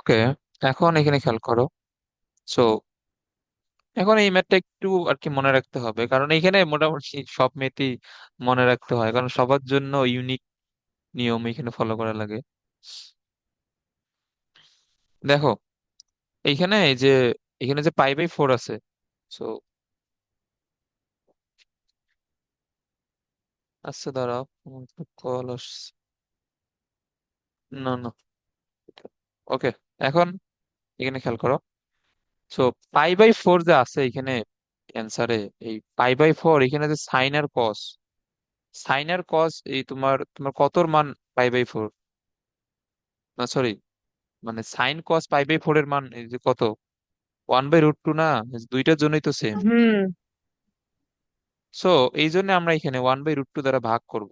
ওকে, এখন এখানে খেয়াল করো। সো এখন এই ম্যাথটা একটু আর কি মনে রাখতে হবে, কারণ এইখানে মোটামুটি সব ম্যাথই মনে রাখতে হয়, কারণ সবার জন্য ইউনিক নিয়ম এখানে ফলো করা লাগে। দেখো, এইখানে এই যে পাই বাই 4 আছে। সো আচ্ছা, দাঁড়াও, কল আসছে। না না, ওকে। এখন এখানে খেয়াল করো। সো পাই বাই 4 যে আছে এখানে অ্যান্সারে, এই পাই বাই 4 এখানে যে সাইন আর কস এই তোমার তোমার কতর মান পাই বাই 4, না সরি, মানে সাইন কস পাই বাই 4 এর মান এই যে কত, 1/√2 না? দুইটার জন্যই তো সেম। হুম। সো এই জন্য আমরা এখানে 1/√2 দ্বারা ভাগ করব।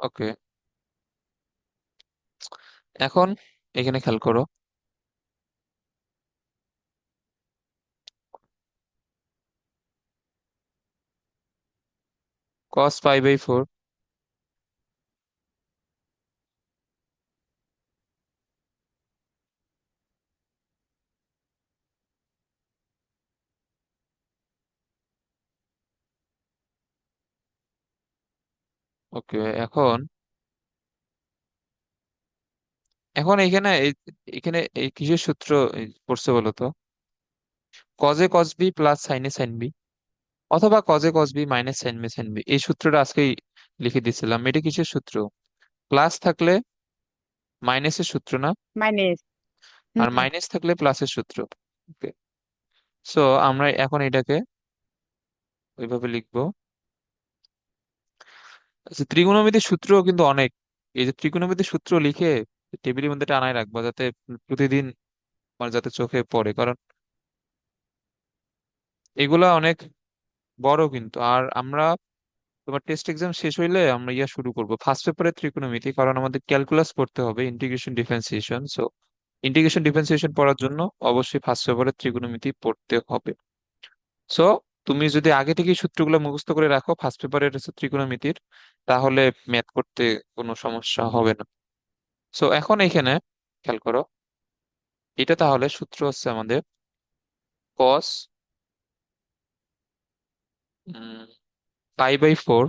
ওকে, এখন এখানে খেয়াল করো। কস পাই বাই 4। ওকে, এখন এখন এখানে এই কিসের সূত্র পড়ছে বলো তো? Cos A cos B plus sine A sine B, অথবা cos A cos B minus sine B এই সূত্রটা আজকেই লিখে দিয়েছিলাম। এটা কিসের সূত্র? প্লাস থাকলে মাইনাসের সূত্র না, মাইনাস। আর হুম। মাইনাস থাকলে প্লাসের সূত্র। ওকে, সো আমরা এখন এটাকে ওইভাবে লিখবো। আচ্ছা, ত্রিকোণমিতির সূত্র কিন্তু অনেক, এই যে ত্রিকোণমিতির সূত্র লিখে টেবিলের মধ্যে টানায় রাখবা, যাতে প্রতিদিন আমার যাতে চোখে পড়ে, কারণ এগুলা অনেক বড় কিন্তু। আর আমরা তোমার টেস্ট এক্সাম শেষ হইলে আমরা শুরু করব ফার্স্ট পেপারে ত্রিকোণমিতি, কারণ আমাদের ক্যালকুলাস পড়তে হবে, integration differentiation. So integration differentiation পড়ার জন্য অবশ্যই ফার্স্ট পেপারে ত্রিকোণমিতি পড়তে হবে। সো তুমি যদি আগে থেকে সূত্রগুলো মুখস্থ করে রাখো ফার্স্ট পেপারের ত্রিকোণমিতির, তাহলে ম্যাথ করতে কোনো সমস্যা হবে না। সো এখন এখানে খেয়াল করো, এটা তাহলে সূত্র হচ্ছে আমাদের কস পাই বাই 4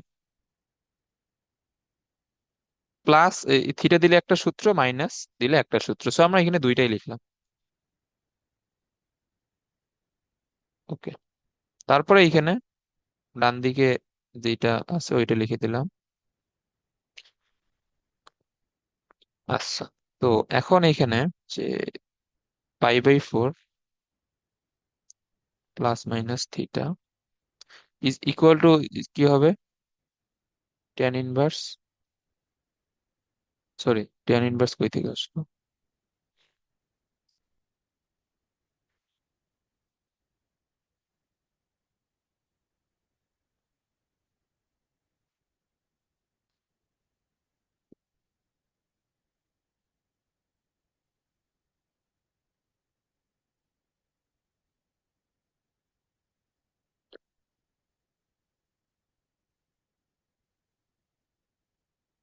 প্লাস থিটা দিলে একটা সূত্র, মাইনাস দিলে একটা সূত্র। সো আমরা এখানে দুইটাই লিখলাম। ওকে, তারপরে এইখানে ডান দিকে যেটা আছে ওইটা লিখে দিলাম। আচ্ছা, তো এখন এখানে যে pi by 4 plus minus theta is equal to কি হবে? Tan inverse, sorry, tan inverse কই থেকে আসলো?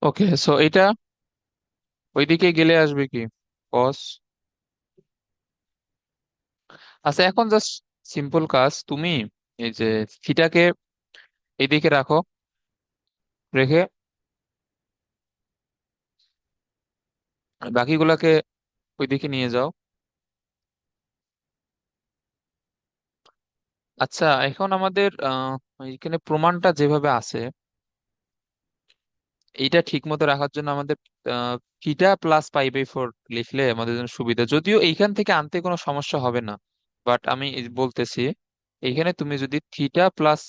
ওকে, সো এটা ওইদিকে গেলে আসবে কি, কস। আচ্ছা, এখন জাস্ট সিম্পল কাজ, তুমি এই যে থিটাকে এইদিকে রাখো, রেখে বাকিগুলাকে ওইদিকে নিয়ে যাও। আচ্ছা, এখন আমাদের এখানে প্রমাণটা যেভাবে আছে, এইটা ঠিক মতো রাখার জন্য আমাদের থিটা প্লাস পাই বাই 4 লিখলে আমাদের জন্য সুবিধা, যদিও এইখান থেকে আনতে কোনো সমস্যা হবে না। বাট আমি এই বলতেছি, এইখানে তুমি যদি থিটা প্লাস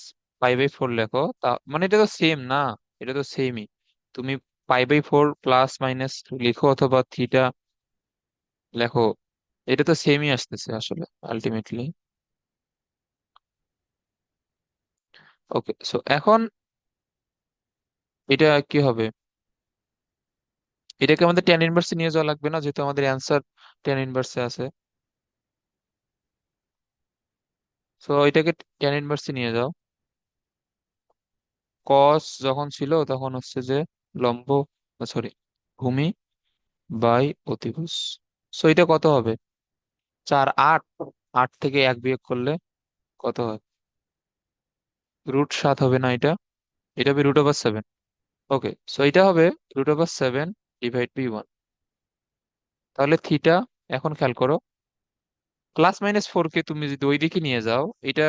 পাই বাই 4 লেখো, তা মানে এটা তো সেম না, এটা তো সেমই। তুমি পাই বাই 4 প্লাস মাইনাস লিখো অথবা থিটা লেখো, এটা তো সেমই আসতেছে আসলে আলটিমেটলি। ওকে, সো এখন এটা কি হবে? এটাকে আমাদের ট্যান ইনভার্সে নিয়ে যাওয়া লাগবে না, যেহেতু আমাদের অ্যান্সার টেন ইনভার্সে আছে। তো এটাকে টেন ইনভার্সে নিয়ে যাও। কস যখন ছিল তখন হচ্ছে যে লম্ব, সরি, ভূমি বাই অতিভুজ। সো এটা কত হবে? 4, 8। 8 থেকে 1 বিয়োগ করলে কত হয়? √7 হবে না এটা? এটা হবে √7। ওকে, সো এটা হবে √7 ডিভাইড বাই 1। তাহলে থিটা, এখন খেয়াল করো, +-4 কে তুমি যদি ওই দিকে নিয়ে যাও, এটা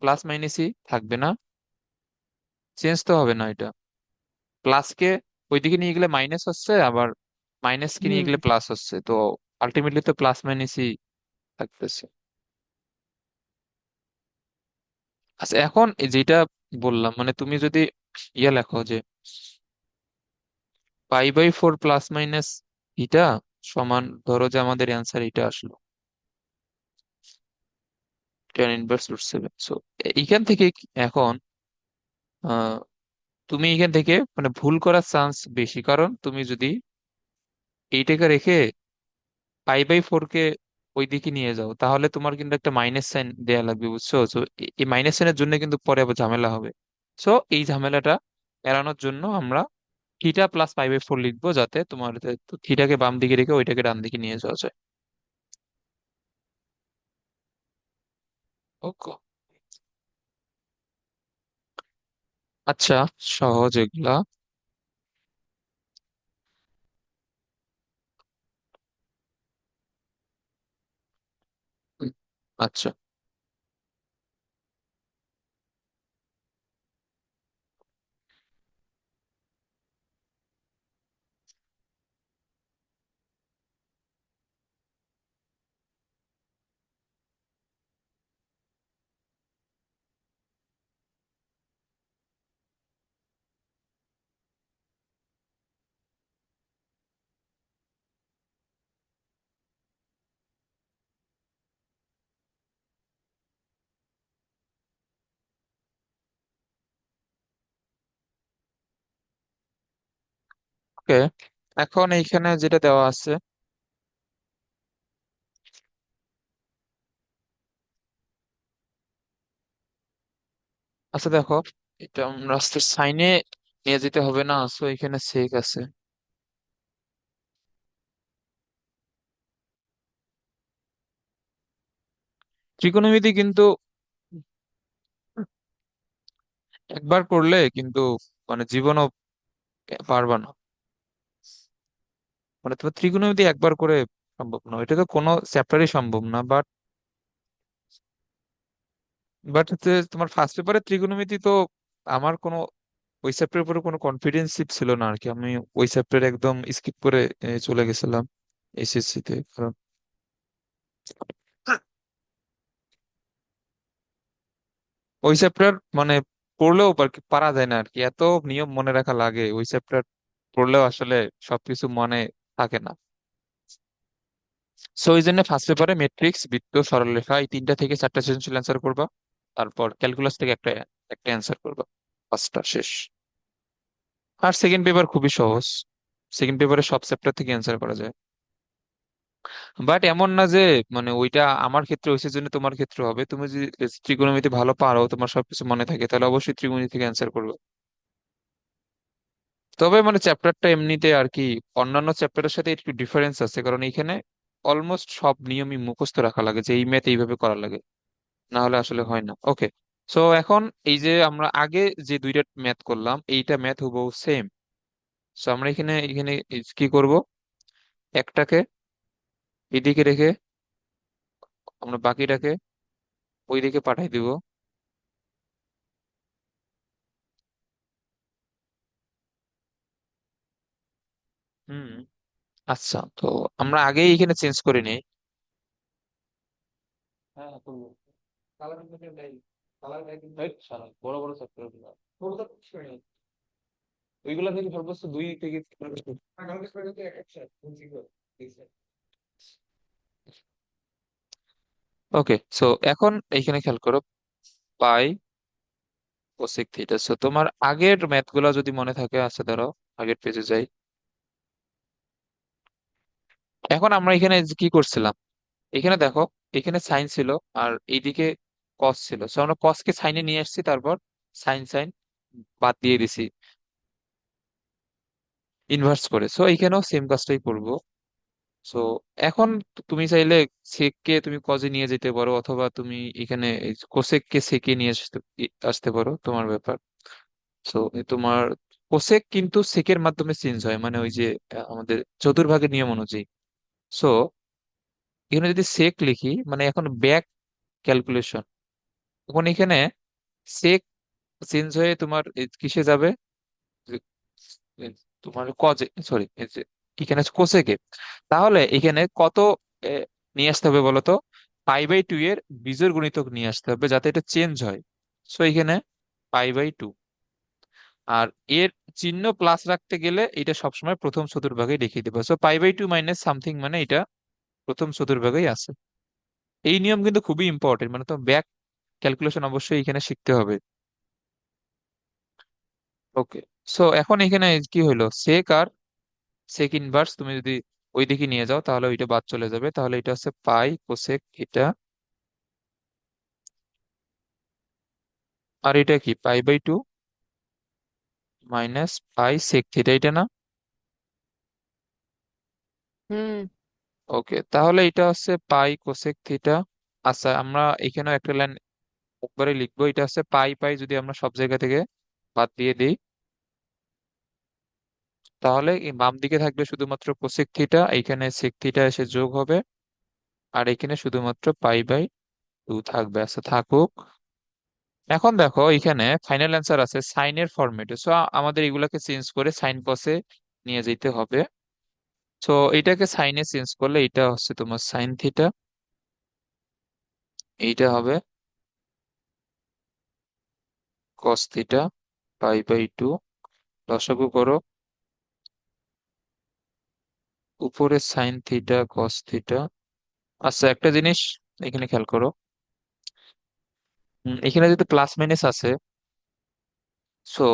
প্লাস মাইনাসই থাকবে না? চেঞ্জ তো হবে না এটা। প্লাসকে ওইদিকে নিয়ে গেলে মাইনাস হচ্ছে, আবার মাইনাসকে নিয়ে হুম। গেলে প্লাস হচ্ছে, তো আলটিমেটলি তো প্লাস মাইনাসই থাকতেছে। আচ্ছা, এখন এই যেটা বললাম, মানে তুমি যদি ইয়া লেখো যে π/4 প্লাস মাইনাস এটা সমান, ধরো যে আমাদের অ্যান্সার এটা আসলো tan−1√7। সো এইখান থেকে এখন আহ, তুমি এখান থেকে মানে ভুল করার চান্স বেশি, কারণ তুমি যদি এইটাকে রেখে π/4 কে ওই দিকে নিয়ে যাও, তাহলে তোমার কিন্তু একটা মাইনাস সাইন দেয়া লাগবে, বুঝছো? তো এই মাইনাস সাইনের জন্য কিন্তু পরে আবার ঝামেলা হবে। সো এই ঝামেলাটা এড়ানোর জন্য আমরা θ+π/4 লিখবো, যাতে তোমার থিটাকে বাম দিকে রেখে ওইটাকে ডান দিকে নিয়ে যাওয়া যায়। ওকে। আচ্ছা, সহজ এগুলা। হুম, আচ্ছা, ওকে। এখন এইখানে যেটা দেওয়া আছে, আচ্ছা দেখো, এটা আমরা রাস্তার সাইনে নিয়ে যেতে হবে না, সো এখানে সেক আছে। ত্রিকোণমিতি কিন্তু একবার করলে কিন্তু মানে জীবনও পারবা না। মানে তোমার ত্রিকোণমিতি একবার করে সম্ভব না, এটা তো কোনো চ্যাপ্টারই সম্ভব না। বাট বাট হচ্ছে তোমার ফার্স্ট পেপারে ত্রিকোণমিতি তো আমার কোনো ওই চ্যাপ্টারের উপরে কোনো কনফিডেন্সই ছিল না আর কি। আমি ওই চ্যাপ্টার একদম স্কিপ করে চলে গেছিলাম এসএসসি তে, কারণ ওই চ্যাপ্টার মানে পড়লেও পারা যায় না আর কি, এত নিয়ম মনে রাখা লাগে ওই চ্যাপ্টার পড়লেও আসলে সবকিছু মনে থাকে না। সো এই জন্য ফার্স্ট পেপারে ম্যাট্রিক্স, বৃত্ত, সরলরেখা, এই 3টা থেকে 4টা সৃজনশীল অ্যান্সার করবা। তারপর ক্যালকুলাস থেকে একটা একটা অ্যান্সার করবা। পাঁচটা শেষ। আর সেকেন্ড পেপার খুবই সহজ। সেকেন্ড পেপারে সব চ্যাপ্টার থেকে অ্যান্সার করা যায়। বাট এমন না যে মানে ওইটা আমার ক্ষেত্রে হয়েছে জন্য তোমার ক্ষেত্রে হবে। তুমি যদি ত্রিকোণমিতি ভালো পারো, তোমার সবকিছু মনে থাকে, তাহলে অবশ্যই ত্রিকোণমিতি থেকে অ্যান্সার করবে। তবে মানে চ্যাপ্টারটা এমনিতে আর কি অন্যান্য চ্যাপ্টারের সাথে একটু ডিফারেন্স আছে, কারণ এখানে অলমোস্ট সব নিয়মই মুখস্থ রাখা লাগে, যে এই ম্যাথ এইভাবে করা লাগে, না হলে আসলে হয় না। ওকে, সো এখন এই যে আমরা আগে যে দুইটা ম্যাথ করলাম, এইটা ম্যাথ হুবহু সেম। সো আমরা এখানে এখানে কি করব, একটাকে এদিকে রেখে আমরা বাকিটাকে ওই দিকে পাঠাই দিব। হুম, আচ্ছা, তো আমরা আগেই এখানে চেঞ্জ করে নিই। হ্যাঁ, করবো। কালার কিন্তু নেই। কালার নেই কিন্তু এই শালা, বড় বড় চ্যাপ্টার গুলো ছোট তো কিছু নেই। ওইগুলা থেকে সর্বোচ্চ 2 থেকে ওকে। সো এখন এইখানে খেয়াল করো, পাই কোসেক থিটা। সো তোমার আগের ম্যাথ গুলা যদি মনে থাকে, আছে ধরো আগের পেজে যাই। এখন আমরা এখানে যে কি করছিলাম, এখানে দেখো, এখানে সাইন ছিল আর এইদিকে কস ছিল, সো আমরা কসকে সাইনে নিয়ে আসছি, তারপর সাইন সাইন বাদ দিয়ে দিছি ইনভার্স করে। সো এখানেও সেম কাজটাই করব। সো এখন তুমি চাইলে সেককে তুমি কজে নিয়ে যেতে পারো, অথবা তুমি এখানে কোসেককে সেকে নিয়ে আসতে আসতে পারো, তোমার ব্যাপার। সো তোমার কোসেক কিন্তু সেকের মাধ্যমে চেঞ্জ হয়, মানে ওই যে আমাদের চতুর্ভাগের নিয়ম অনুযায়ী। সো এখানে যদি সেক লিখি, মানে এখন ব্যাক ক্যালকুলেশন, এখন এখানে সেক চেঞ্জ হয়ে তোমার কিসে যাবে, এ, তোমার কজে, সরি, এখানে কোসেকে। তাহলে এখানে কত এ, নিয়ে আসতে হবে বলতো, পাই বাই 2 এর বিজোড় গুণিতক নিয়ে আসতে হবে যাতে এটা চেঞ্জ হয়। সো এখানে পাই বাই 2, আর এর চিহ্ন প্লাস রাখতে গেলে এটা সবসময় প্রথম চতুর্ভাগে লিখে দেবো। So pi by 2 minus something, মানে এটা প্রথম চতুর্ভাগেই আছে। এই নিয়ম কিন্তু খুবই ইম্পর্টেন্ট, মানে তো ব্যাক ক্যালকুলেশন অবশ্যই এখানে শিখতে হবে। ওকে, সো এখন এখানে কি হলো, সেক আর সেক ইনভার্স তুমি যদি ওই দিকে নিয়ে যাও তাহলে ওইটা বাদ চলে যাবে, তাহলে এটা হচ্ছে পাই কোসেক এটা, আর এটা কি pi by 2 minus pi sec theta, এটা না? হুম। ওকে, তাহলে এটা হচ্ছে পাই কোসেক থিটা। আচ্ছা, আমরা এখানেও একটা লাইন একবারে লিখবো, এটা হচ্ছে পাই পাই যদি আমরা সব জায়গা থেকে বাদ দিয়ে দিই, তাহলে এই বাম দিকে থাকবে শুধুমাত্র কোসেক থিটা, এইখানে সেক থিটা এসে যোগ হবে, আর এখানে শুধুমাত্র পাই বাই 2 থাকবে। আচ্ছা থাকুক। এখন দেখো এখানে ফাইনাল অ্যান্সার আছে সাইনের ফরম্যাটে, সো আমাদের এগুলাকে চেঞ্জ করে সাইন কসে নিয়ে যেতে হবে। সো এটাকে সাইনে চেঞ্জ করলে এটা হচ্ছে তোমার সাইন থিটা, এইটা হবে কস থিটা পাই বাই 2, লসাগু করো, উপরে সাইন থিটা কস থিটা। আচ্ছা একটা জিনিস এখানে খেয়াল করো, এখানে যদি প্লাস মাইনাস আছে, সো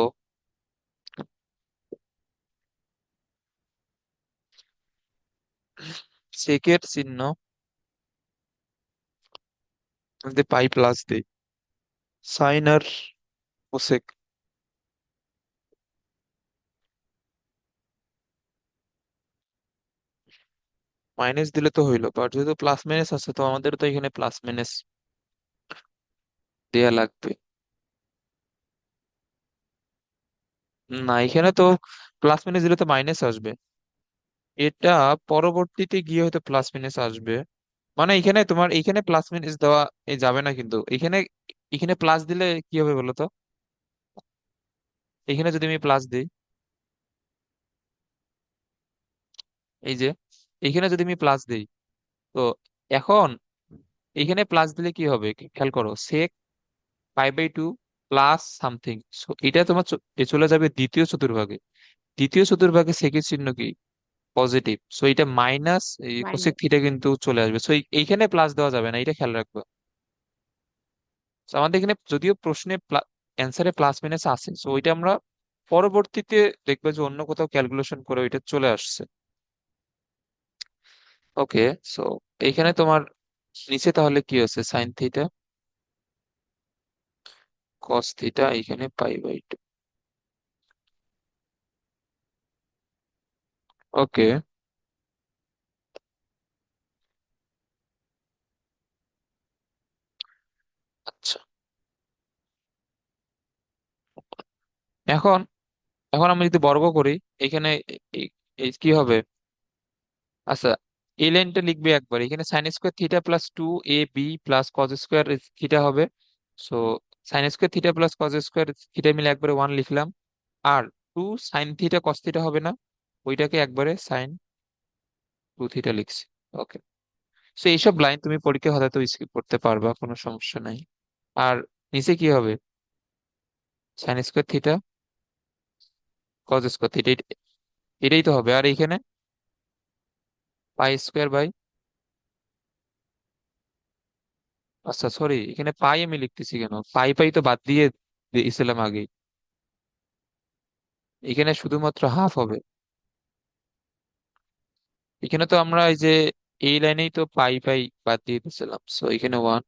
সেকের চিহ্ন যদি পাই প্লাস দিই, সাইন আর কোসেক মাইনাস দিলে তো হইলো, বাট যেহেতু প্লাস মাইনাস আছে তো আমাদের তো এখানে প্লাস মাইনাস দেয়া লাগবে। না, এখানে তো প্লাস মাইনাস দিলে তো মাইনাস আসবে, এটা পরবর্তীতে গিয়ে হয়তো প্লাস মাইনাস আসবে। মানে এখানে তোমার এখানে প্লাস মাইনাস দেওয়া যাবে না, কিন্তু এখানে এখানে প্লাস দিলে কি হবে বলো তো, এখানে যদি আমি প্লাস দিই, এই যে এখানে যদি আমি প্লাস দিই, তো এখন এখানে প্লাস দিলে কি হবে খেয়াল করো, সেক পাই বাই 2 প্লাস সামথিং, এটা তোমার চলে যাবে দ্বিতীয় চতুর্ভাগে। দ্বিতীয় চতুর্ভাগে সেকের চিহ্ন কি, পজিটিভ, সো এটা মাইনাস এই কোসেক মাইনাস। থিটা কিন্তু চলে আসবে, সো এইখানে প্লাস দেওয়া যাবে না, এটা খেয়াল রাখবে। So, আমাদের এখানে যদিও প্রশ্নে অ্যান্সারে প্লাস মাইনাস আছে, সো ওইটা আমরা পরবর্তীতে দেখবে যে অন্য কোথাও ক্যালকুলেশন করে ওইটা চলে আসছে। ওকে, সো এইখানে তোমার নিচে তাহলে কি আছে, সাইন থিটা কস থিটা, এখানে পাই বাই 2। ওকে, আচ্ছা, এখন এখন আমি যদি বর্গ করি, এখানে এই এই কি হবে, আচ্ছা এই লাইনটা লিখবে একবার, এখানে sine square theta plus 2ab plus cos square theta হবে। So sine square theta plus cos square theta মিলে একবারে 1 লিখলাম, আর 2 সাইন থিটা কস থিটা হবে না, ওইটাকে একবারে সাইন 2 থিটা লিখছি। ওকে, সো এইসব লাইন তুমি পরীক্ষা হয়তো স্কিপ করতে পারবা, কোনো সমস্যা নাই। আর নিচে কি হবে, sine square theta cos square theta, এটাই তো হবে। আর এইখানে পাই স্কোয়ার বাই, আচ্ছা সরি, এখানে পাই আমি লিখতেছি কেন, পাই পাই তো বাদ দিয়ে দিয়েছিলাম আগে, এখানে শুধুমাত্র হাফ হবে। এখানে তো আমরা এই যে এই লাইনেই তো পাই পাই বাদ দিয়ে দিয়েছিলাম, সো এখানে ওয়ান,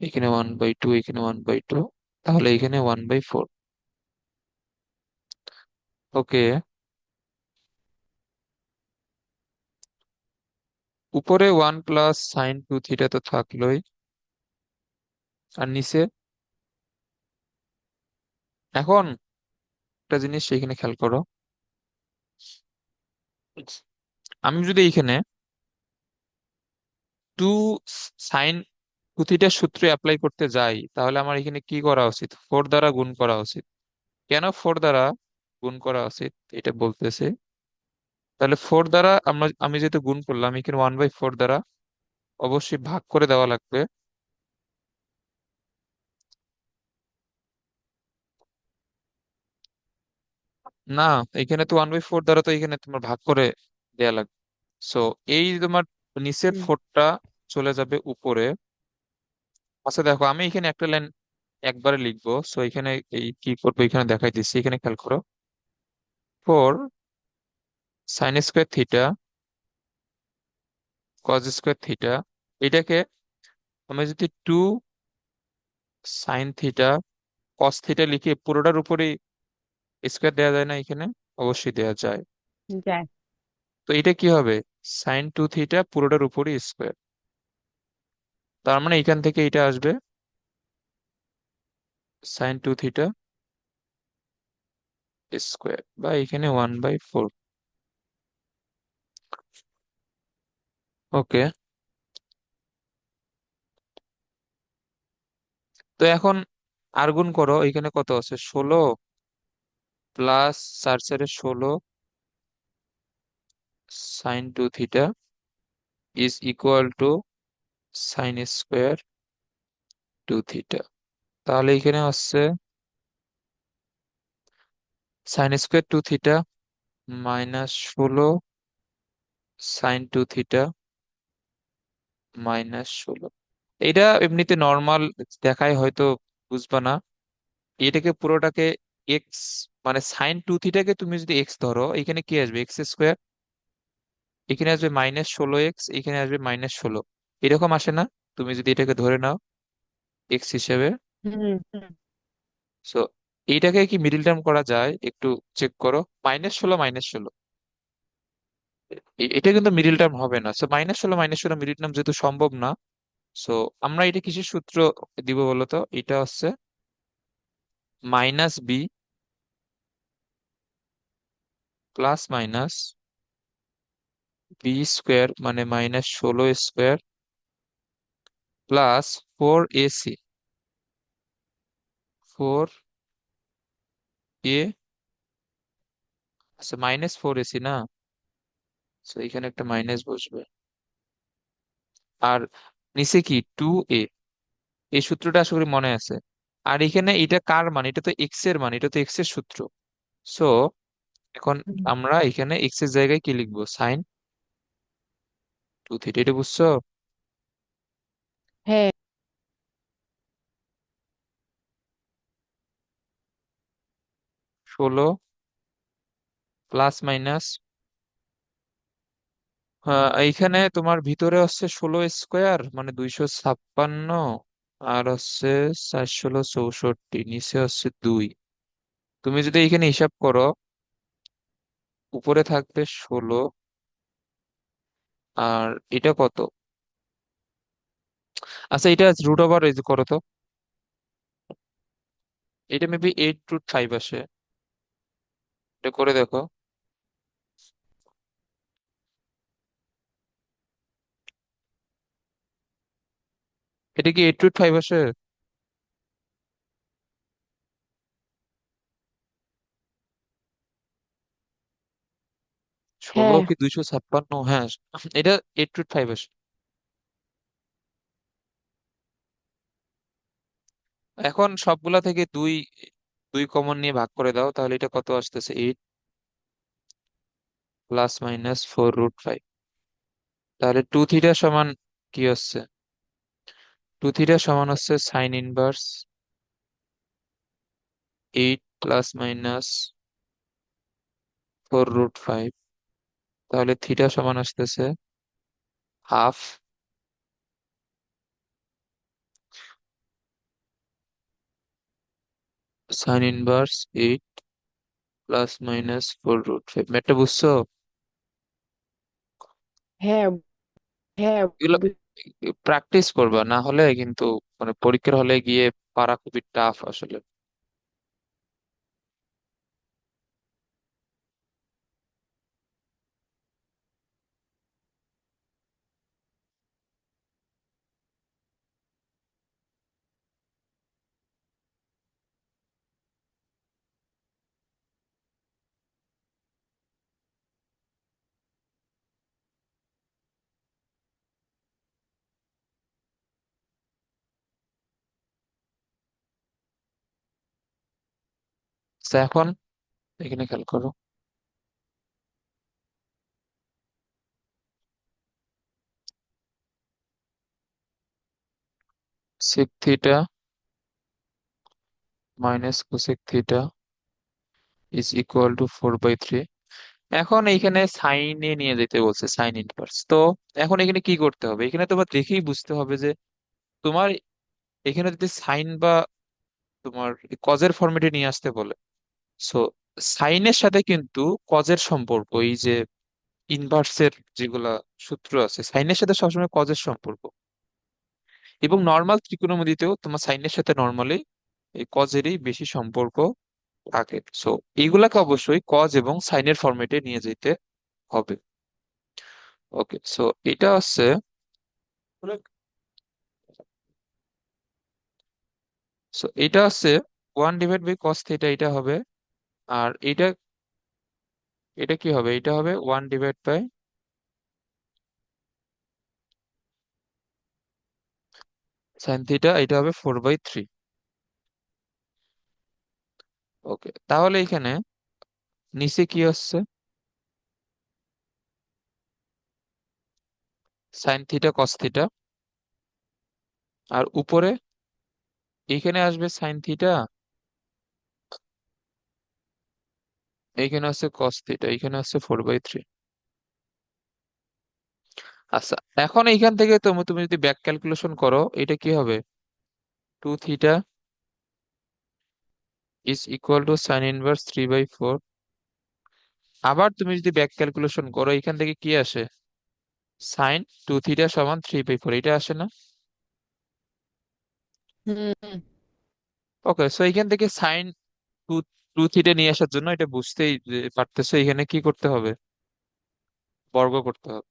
এখানে 1/2, এখানে 1/2, তাহলে এখানে 1/4। ওকে, উপরে 1 + sin 2θ তো থাকলোই, আর নিচে এখন একটা জিনিস এখানে খেয়াল করো। আমি যদি এখানে 2 sin 2θ সূত্রে অ্যাপ্লাই করতে যাই, তাহলে আমার এখানে কি করা উচিত? 4 দ্বারা গুণ করা উচিত। কেন 4 দ্বারা গুণ করা উচিত এটা বলতেছে। তাহলে 4 দ্বারা আমি যেহেতু গুণ করলাম, এখানে 1/4 দ্বারা অবশ্যই ভাগ করে দেওয়া লাগবে। না, এখানে তো 1/4 দ্বারা তো এখানে তোমার ভাগ করে দেয়া লাগবে। সো এই তোমার নিচের হুম। 4টা চলে যাবে উপরে। আচ্ছা দেখো, আমি এখানে একটা লাইন একবারে লিখবো, সো এখানে এই কি করবো এখানে দেখাই দিচ্ছি, এখানে খেয়াল করো। 4 sin² θ cos² θ, এটাকে আমি যদি 2 sin θ cos θ লিখে পুরোটার উপরে স্কোয়ার দেওয়া যায় না এখানে? অবশ্যই দেওয়া যায়। যায়। তো এটা কি হবে? sin 2θ পুরোটার উপরে স্কোয়ার। তার মানে এখান থেকে এটা আসবে sin 2θ স্কোয়ার, বা এখানে 1/4। ওকে, তো এখন আর গুণ করো, এখানে কত আছে? 16 + 4 × 16 sin 2θ is equal two sin²2θ। তাহলে এখানে হচ্ছে sin²2θ -16 sin 2θ -16। এটা এমনিতে নর্মাল দেখায় হয়তো বুঝবা না। এটাকে পুরোটাকে এক্স, মানে sin 2θ তুমি যদি এক্স ধরো, এখানে কি আসবে? x²। এখানে আসবে -16x, এখানে আসবে -16। এরকম আসে না তুমি যদি এটাকে ধরে নাও এক্স হিসেবে? হুম হুম। সো এইটাকে কি মিডিল টার্ম করা যায় একটু চেক করো। -16 -16, এটা কিন্তু মিডিল টার্ম হবে না। সো -16 -16 মিডিল টার্ম যেহেতু সম্ভব না, সো আমরা এটা কিসের সূত্র দিব বলতো? এটা হচ্ছে -b +-b² মানে -16² +4ac, 4a, আচ্ছা -4ac না, তো এখানে একটা মাইনাস বসবে। আর নিচে কি 2a, এই সূত্রটা আশা করি মনে আছে। আর এখানে এটা কার মান? এটা তো এক্স এর মান, এটা তো এক্স এর সূত্র। সো এখন হুম। আমরা এখানে এক্স এর জায়গায় কি লিখবো? sin 2θ, এটা বুঝছো? হ্যাঁ। 16 প্লাস মাইনাস, এইখানে তোমার ভিতরে হচ্ছে 16² মানে 256, আর হচ্ছে 4 × 16 = 64, নিচে হচ্ছে 2। তুমি যদি এখানে হিসাব করো, উপরে থাকবে 16, আর এটা কত? আচ্ছা এটা √ওভার এই যে করো তো, এটা মেবি 8√5 আসে, এটা করে দেখো। এটা কি 8√5 আসে? ষোলো হ্যাঁ কি 256? হ্যাঁ, এটা 8√5 আসে। এখন সবগুলা থেকে দুই দুই কমন নিয়ে ভাগ করে দাও, তাহলে এটা কত আসতেছে? 8 +-4√5। তাহলে 2θ সমান কি হচ্ছে? 2θ সমান হচ্ছে sin 1 8 +-4√5 তাহলে থিটা সমান আসতেছে half sign inverse 8 plus minus 4√5। ম্যাটটা বুঝছো? হ্যাঁ, হ্যাঁ, এগুলো প্র্যাকটিস করবা, না হলে কিন্তু মানে পরীক্ষার হলে গিয়ে পারা খুবই টাফ আসলে। তো এখন এখানে খেয়াল করো, sec theta minus cosec theta is equal to 4/3। এখন এইখানে সাইনে নিয়ে যেতে বলছে, সাইন ইনভার্স। তো এখন এখানে কি করতে হবে, এখানে তোমার দেখেই বুঝতে হবে যে তোমার এখানে যদি সাইন বা তোমার কজের ফরম্যাটে নিয়ে আসতে বলে, সো সাইনের সাথে কিন্তু কজের সম্পর্ক, এই যে ইনভার্সের যেগুলা সূত্র আছে, সাইনের সাথে সবসময় কজের সম্পর্ক। এবং নর্মাল ত্রিকোণমিতিতেও তোমার সাইনের সাথে নর্মালি এই কজেরই বেশি সম্পর্ক থাকে। সো এইগুলাকে অবশ্যই কজ এবং সাইনের ফরম্যাটে নিয়ে যেতে হবে। ওকে, সো এটা হচ্ছে, এটা হচ্ছে 1/cos θ, এটা হবে। আর এটা এটা কি হবে, এটা হবে 1/sin θ, এটা হবে 4/3। ওকে, তাহলে এখানে নিচে কি হচ্ছে, sin θ cos θ। আর উপরে এখানে আসবে sin θ, এইখানে আছে cos θ, এইখানে আছে 4/3। আচ্ছা, এখন এইখান থেকে তুমি তুমি যদি ব্যাক ক্যালকুলেশন করো, এটা কি হবে, 2θ is equal to sine inverse 3/4। আবার তুমি যদি ব্যাক ক্যালকুলেশন করো, এখান থেকে কি আসে, সাইন 2θ সমান 3/4, এটা আসে না? হুম। ওকে, সো এখান থেকে সাইন টু টু থিটা নিয়ে আসার জন্য, এটা বুঝতেই পারতেছো এখানে কি করতে হবে, বর্গ করতে হবে।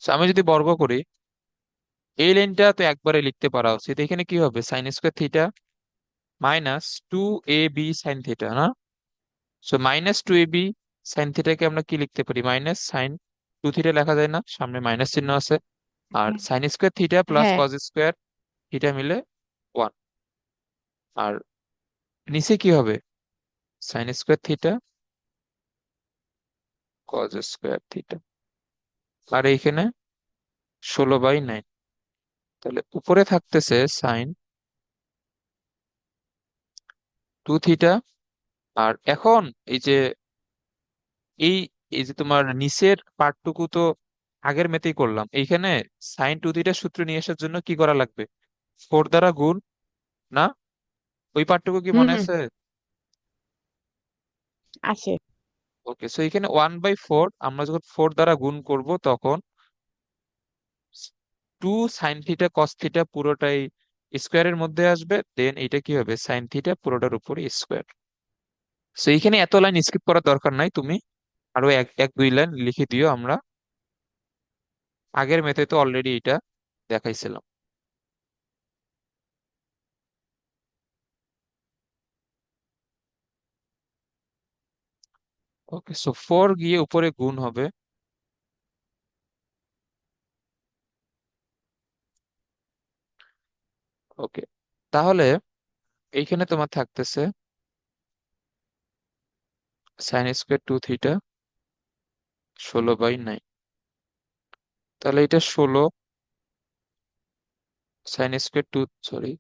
So, আমি যদি বর্গ করি, এই লাইনটা তো একবারে লিখতে পারা উচিত। এখানে কি হবে, sine square theta minus 2ab sine theta, না? সো -2ab সাইন থিটাকে আমরা কি লিখতে পারি, মাইনাস সাইন 2θ লেখা যায় না, সামনে মাইনাস চিহ্ন আছে। আর সাইন স্কোয়ার থিটা প্লাস হ্যাঁ, কজ স্কোয়ার থিটা মিলে 1। আর নিচে কি হবে, sine square theta cos square theta. আর এইখানে 16/9। তাহলে উপরে থাকতেছে সাইন 2θ। আর এখন এই যে এই এই যে তোমার নিচের পার্টটুকু তো আগের মেতেই করলাম, এইখানে সাইন 2θ সূত্র নিয়ে আসার জন্য কি করা লাগবে, 4 দ্বারা গুণ, না? ওই পার্টটুকু কি হুম, মনে হুম, আছে? আছে। ওকে, সো এখানে 1/4 আমরা যখন 4 দ্বারা গুণ করব, তখন 2 sin θ cos θ পুরোটাই স্কোয়ারের মধ্যে আসবে, দেন এটা কি হবে, সাইন থিটা পুরোটার উপরে স্কোয়ার। সো এখানে এত লাইন স্কিপ করার দরকার নাই, তুমি আরো এক এক দুই লাইন লিখে দিও, আমরা আগের মেথে তো অলরেডি এটা দেখাইছিলাম। ওকে, সো 4 গিয়ে উপরে গুণ হবে। ওকে, তাহলে এইখানে তোমার থাকতেছে sin² 2θ 16/9। তাহলে এটা 16 সরি,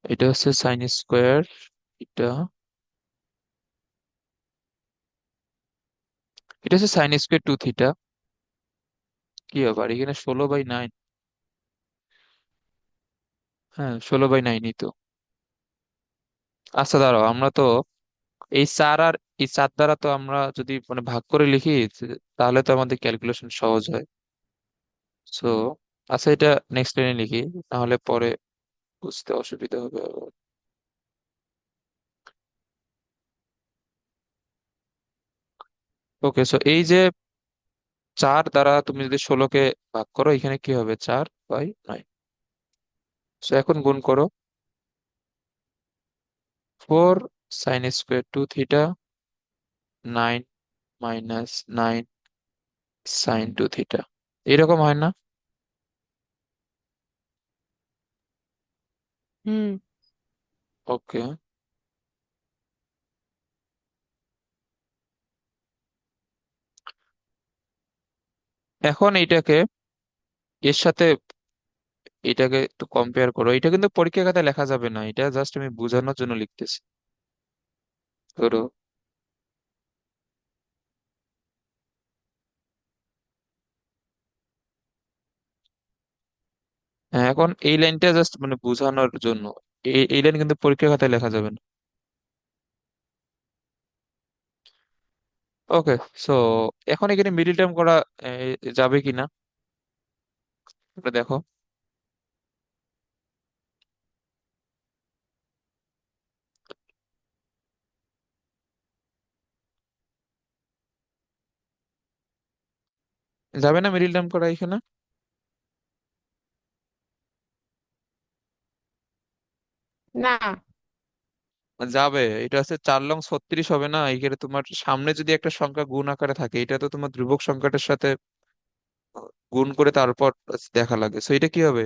এটা হচ্ছে sin² এটা এটা হচ্ছে সাইন স্কোয়ার টু থিটা। কি ব্যাপার, এখানে 16/9? হ্যাঁ, 16/9ই তো। আচ্ছা দাঁড়াও, আমরা তো এই 4 আর এই 4 দ্বারা তো আমরা যদি মানে ভাগ করে লিখি, তাহলে তো আমাদের ক্যালকুলেশন সহজ হয়। সো আচ্ছা, এটা নেক্সট লাইনে লিখি, তাহলে পরে বুঝতে অসুবিধা হবে আবার। ওকে, সো এই যে 4 দ্বারা তুমি যদি 16কে ভাগ করো, এখানে কি হবে? 4/9। সো এখন গুণ করো। 4 sin² 2 থিটা, 9 - 9 sin 2 থিটা। এরকম হয় না? হুম। ওকে, এখন এইটাকে এর সাথে এটাকে একটু কম্পেয়ার করো। এটা কিন্তু পরীক্ষা খাতায় লেখা যাবে না, এটা জাস্ট আমি বোঝানোর জন্য লিখতেছি। ধরো, হ্যাঁ, এখন এই লাইনটা জাস্ট মানে বোঝানোর জন্য। এই লাইন কিন্তু পরীক্ষা খাতায় লেখা যাবে না। ওকে, সো এখন এখানে মিডিল টার্ম করা যাবে কিনা এটা দেখো। যাবে না মিডিল টার্ম করা এখানে? না। যাবে। এটা হচ্ছে 4 লং 36 হবে না? এখানে তোমার সামনে যদি একটা সংখ্যা গুণ আকারে থাকে, এটা তো তোমার ধ্রুবক সংখ্যাটার সাথে গুণ করে তারপর দেখা লাগে। সো এটা কি হবে?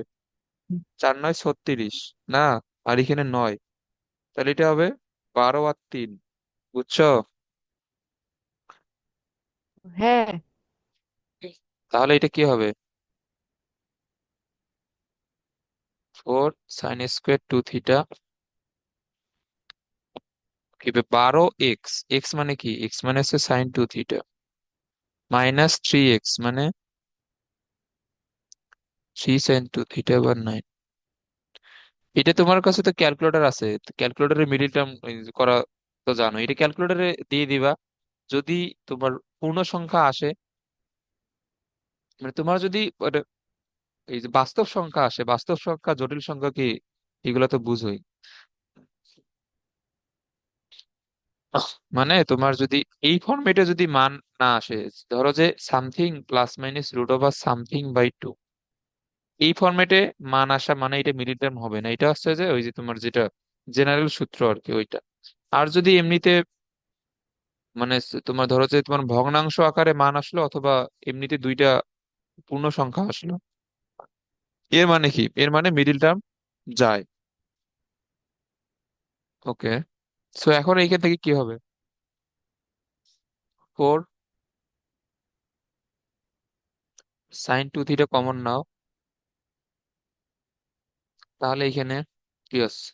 4 9 36 না? আর এখানে 9, তাহলে এটা হবে 12 আর 3। বুঝছো? হ্যাঁ। তাহলে এটা কি হবে? 4 sin² 2 থিটা কি হবে? 12 x। এক্স মানে কি? এক্স মানে হচ্ছে sin 2 থিটা, -3 x মানে 3 sin 2 থিটা/9। এটা তোমার কাছে তো ক্যালকুলেটর আছে, ক্যালকুলেটরের মিডিল টার্ম করা তো জানো, এটা ক্যালকুলেটরে দিয়ে দিবা। যদি তোমার পূর্ণ সংখ্যা আসে, মানে তোমার যদি এই যে বাস্তব সংখ্যা আসে, বাস্তব সংখ্যা জটিল সংখ্যা কি, এগুলো তো বুঝোই। মানে তোমার যদি এই ফর্মেটে যদি মান না আসে, ধরো যে সামথিং +/√সামথিং/2, এই ফর্মেটে মান আসা মানে এটা মিডিল টার্ম হবে না। এটা হচ্ছে যে ওই যে তোমার যেটা জেনারেল সূত্র আর কি, ওইটা। আর যদি এমনিতে মানে তোমার ধরো যে তোমার ভগ্নাংশ আকারে মান আসলো, অথবা এমনিতে দুইটা পূর্ণ সংখ্যা আসলো, এর মানে কি? এর মানে মিডিল টার্ম যায়। ওকে, সো এখন এইখান থেকে কি হবে? 4 sin 2 থিটা কমন নাও, তাহলে এখানে কি আছে?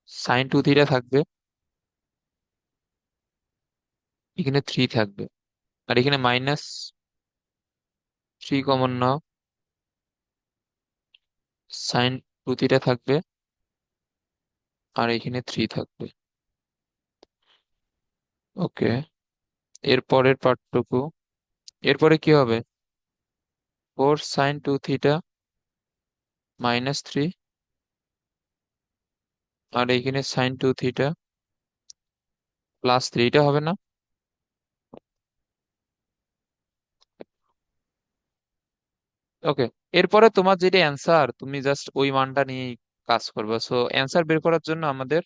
sin 2 থিটা থাকবে, এখানে 3 থাকবে, আর এখানে -3 কমন নাও, sin 2 থিটা থাকবে, আর এখানে 3 থাকবে। ওকে, এর পরের পার্টটুকু, এরপরে কি হবে? 4 sin 2 থিটা -3, আর এখানে sin 2 থিটা +3, এটা হবে না? ওকে, এরপরে তোমার যেটা অ্যান্সার, তুমি জাস্ট ওই মানটা নিয়েই কাজ করবে। সো অ্যান্সার বের করার জন্য আমাদের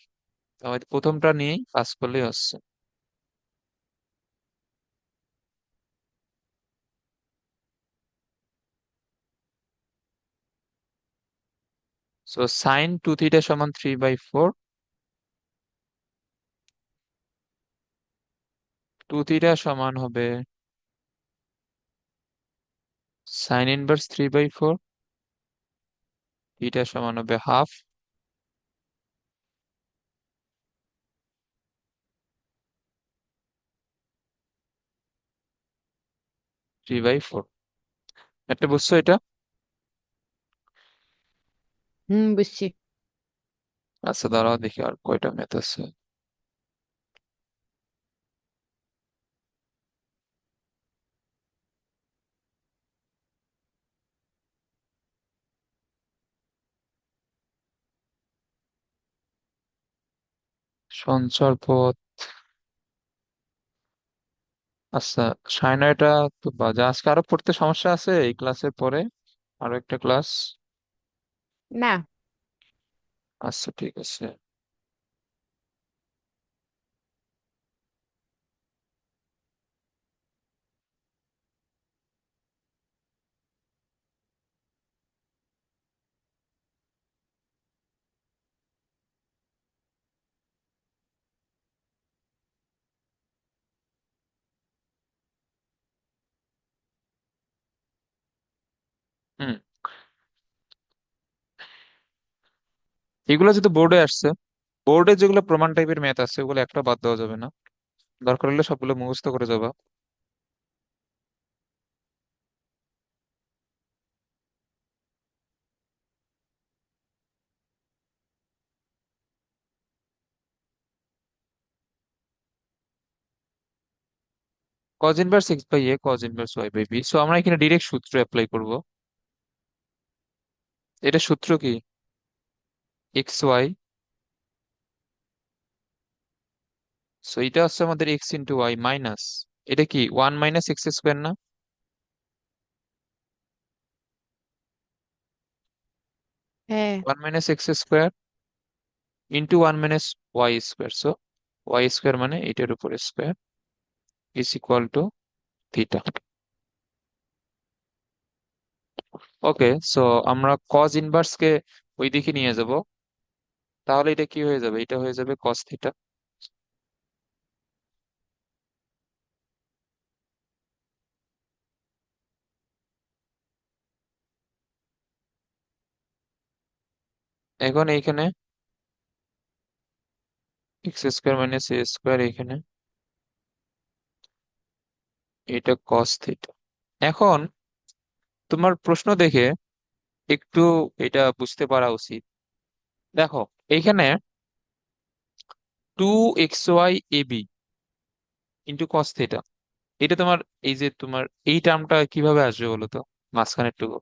আমাদের প্রথমটা নিয়েই কাজ করলেই হচ্ছে। সো sin 2 থিটা সমান 3/4, 2 থিটা সমান হবে sin 1/3/4, থিটা সমান হবে হাফ। 3/4। একটা বুঝছো এটা? হুম, বুঝছি। আচ্ছা দাঁড়াও দেখি আর কয়টা ম্যাথ আছে। সঞ্চার পথ। আচ্ছা, সায়না এটা তো বাজে। আজকে আরো পড়তে সমস্যা আছে এই ক্লাসের পরে? আরো একটা ক্লাস? না। আচ্ছা ঠিক আছে। হুম। এগুলো যেহেতু বোর্ডে আসছে, বোর্ডে যেগুলো প্রমাণ টাইপের ম্যাথ আছে ওগুলো একটা বাদ দেওয়া যাবে না। দরকার হলে সবগুলো মুখস্থ করে যাবা। Cos inverse x by a, cos inverse y by b. So আমরা এখানে ডিরেক্ট সূত্র অ্যাপ্লাই করব। এটা সূত্র কি? X Y. সো এটা হচ্ছে আমাদের এক্স ইন্টু ওয়াই মাইনাস, এটা কি 1 - x² না? হ্যাঁ, 1 - x² into 1 - y²। So y² মানে এটার উপর square is equal two theta. Okay. So আমরা কজ ইনভার্স কে ওই দিকে নিয়ে যাব, তাহলে এটা কি হয়ে যাবে? এটা হয়ে যাবে কস থিটা। এখন এইখানে x² - a², এখানে এটা কস থিটা। এখন তোমার প্রশ্ন দেখে একটু এটা বুঝতে পারা উচিত। দেখো এইখানে 2xy ab into cos theta, এটা তোমার এই যে তোমার এই টার্মটা কিভাবে আসবে বলো তো, মাঝখানের টুকু।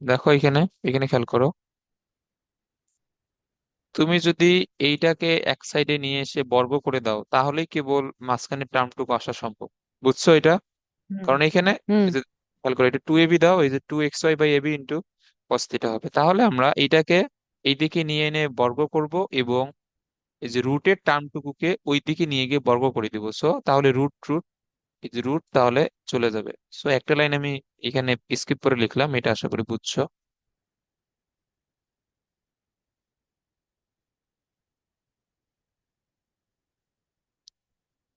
দেখো এখানে, এখানে খেয়াল করো। তুমি যদি এইটাকে এক সাইডে নিয়ে এসে বর্গ করে দাও তাহলেই কেবল মাঝখানের টার্মটুকু আসা সম্ভব। বুঝছো এটা? হুম, কারণ এখানে হুম, এই যে খেয়াল করো, এটা 2ab দাও, এই যে 2xy/ab ইন্টু কস থিটা হবে। তাহলে আমরা এইটাকে এইদিকে নিয়ে এনে বর্গ করব এবং এই যে রুটের টার্মটুকুকে ওই দিকে নিয়ে গিয়ে বর্গ করে দিব। সো তাহলে রুট রুট, এই যে রুট তাহলে চলে যাবে। সো একটা লাইন আমি এখানে স্কিপ করে লিখলাম, এটা আশা করি বুঝছো।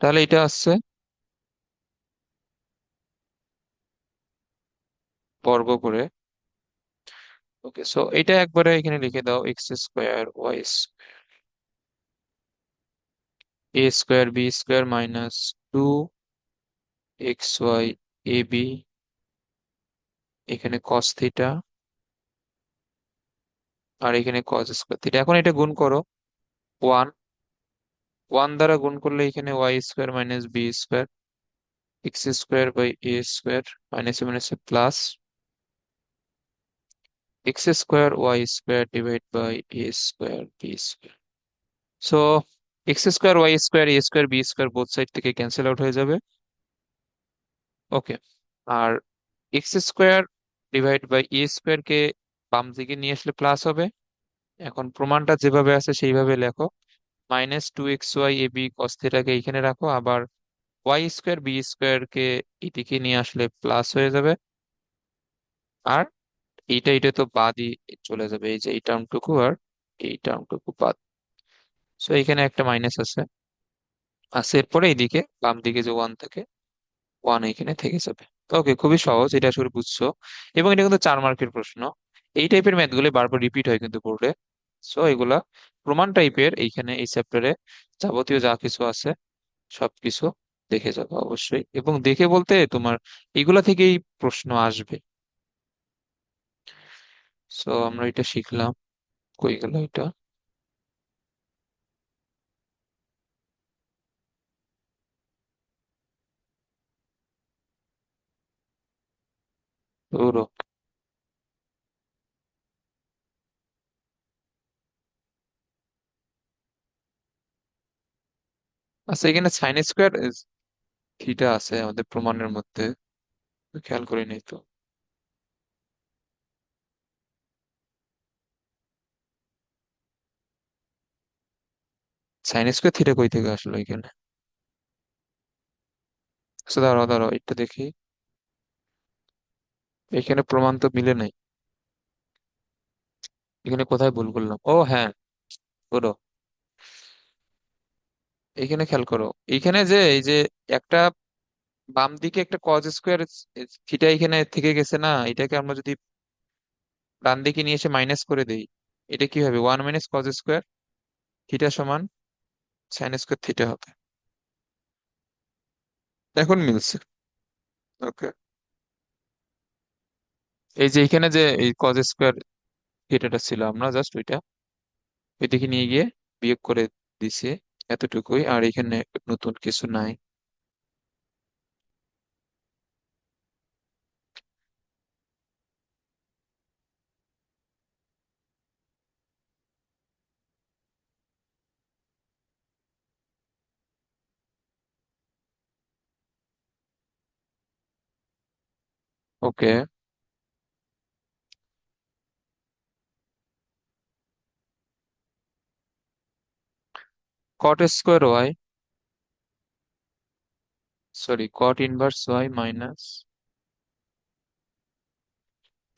তাহলে এটা আসছে বর্গ করে। ওকে, সো এটা একবারে এখানে লিখে দাও, x² y² a² b² -2xy ab, এখানে cos থিটা আর এখানে cos²θ। এখন এটা গুণ করো। ওয়ান, ওয়ান দ্বারা গুণ করলে এখানে y² - b² x² / a² মাইনাসে plus x² y² / a², b²। So x² y² a², b² both side থেকে ক্যান্সেল আউট হয়ে যাবে। ওকে। আর x² / a² কে বাম দিকে নিয়ে আসলে প্লাস হবে। এখন প্রমাণটা যেভাবে আছে সেইভাবে লেখো। -2xy ab cos θ কে এইখানে রাখো, আবার y², b² কে এদিকে নিয়ে আসলে প্লাস হয়ে যাবে। আর এইটা তো বাদই চলে যাবে, এই যে এই টার্মটুকু আর এই টার্মটুকু বাদ। সো এখানে একটা মাইনাস আছে, আছে এরপরে এইদিকে বাম দিকে যে ওয়ান থাকে, ওয়ান এখানে থেকে যাবে। ওকে, খুবই সহজ, এটা আসলে বুঝছো। এবং এটা কিন্তু 4 মার্কের প্রশ্ন। এই টাইপের ম্যাথ গুলো বারবার রিপিট হয় কিন্তু বোর্ডে। সো এগুলা প্রমাণ টাইপের এইখানে এই চ্যাপ্টারে যাবতীয় যা কিছু আছে সবকিছু দেখে যাবো অবশ্যই, এবং দেখে বলতে তোমার এগুলা থেকেই প্রশ্ন আসবে। সো আমরা এটা শিখলাম। কই গেল এটা? ধরো, আচ্ছা এখানে সাইন স্কোয়ার থিটা আছে আমাদের প্রমাণের মধ্যে, খেয়াল করিনি তো। সাইন স্কোয়ার থিটা কই থেকে আসলো এখানে? আচ্ছা দাঁড়াও দাঁড়াও, এটা দেখি। এখানে প্রমাণ তো মিলে নাই। এখানে কোথায় ভুল করলাম? ও হ্যাঁ, করো। এখানে খেয়াল করো, এইখানে যে এই যে একটা বাম দিকে একটা কজ স্কোয়ার থিটা এখানে থেকে গেছে না, এটাকে আমরা যদি ডান দিকে নিয়ে এসে মাইনাস করে দেই, এটা কি হবে? 1 - cos স্কোয়ার থিটা সমান সাইন স্কোয়ার থিটা হবে। এখন মিলছে। ওকে। এই যে এখানে যে এই কজ স্কোয়ার থিটাটা ছিল, আমরা জাস্ট ওইটা ওই দিকে নিয়ে গিয়ে বিয়োগ করে দিছি, এতটুকুই। আর এখানে নতুন কিছু নাই। Okay. cot square y, sorry, cot inverse y minus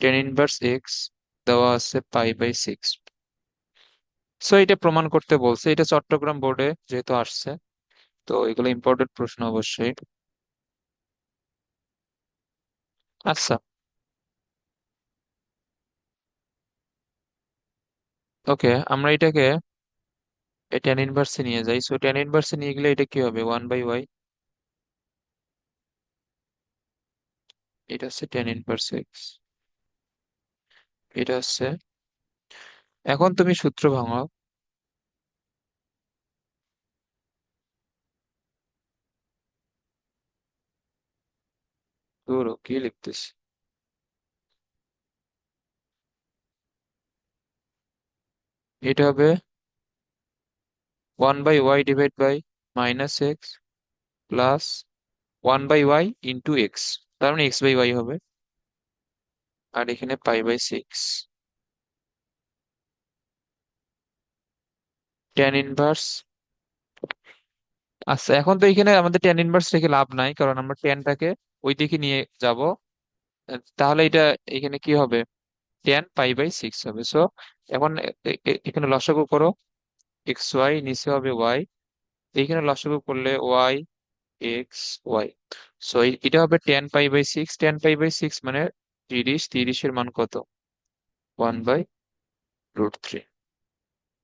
tan inverse x দেওয়া আছে π/6। সো এটা প্রমাণ করতে বলছে, এটা চট্টগ্রাম বোর্ডে যেহেতু আসছে, তো এগুলো ইম্পর্টেন্ট প্রশ্ন অবশ্যই। আচ্ছা, ওকে, আমরা এটাকে ট্যান ইনভার্সে নিয়ে যাই। সো ট্যান ইনভার্সে নিয়ে গেলে এটা কি হবে? 1/y। এটা হচ্ছে tan ইনভার্স এক্স। এটা হচ্ছে, এখন তুমি সূত্র ভাঙো। ধরো কি লিখতেছি, এটা হবে 1/y/-x প্লাস 1/y × x, তার মানে x/y হবে। আর এখানে π/6 ট্যান ইনভার্স। আচ্ছা এখন তো এখানে আমাদের ট্যান ইনভার্স রেখে লাভ নাই, কারণ আমরা ট্যানটাকে ওই দিকে নিয়ে যাব। তাহলে এটা এখানে কি হবে? tan π/6 হবে। সো এখন এখানে লসাগু করো, xy নিচে হবে y, এইখানে লসাগু করলে y, x, y। সো এটা হবে tan π/6। tan π/6 মানে 30, 30-এর মান কত? 1/√3।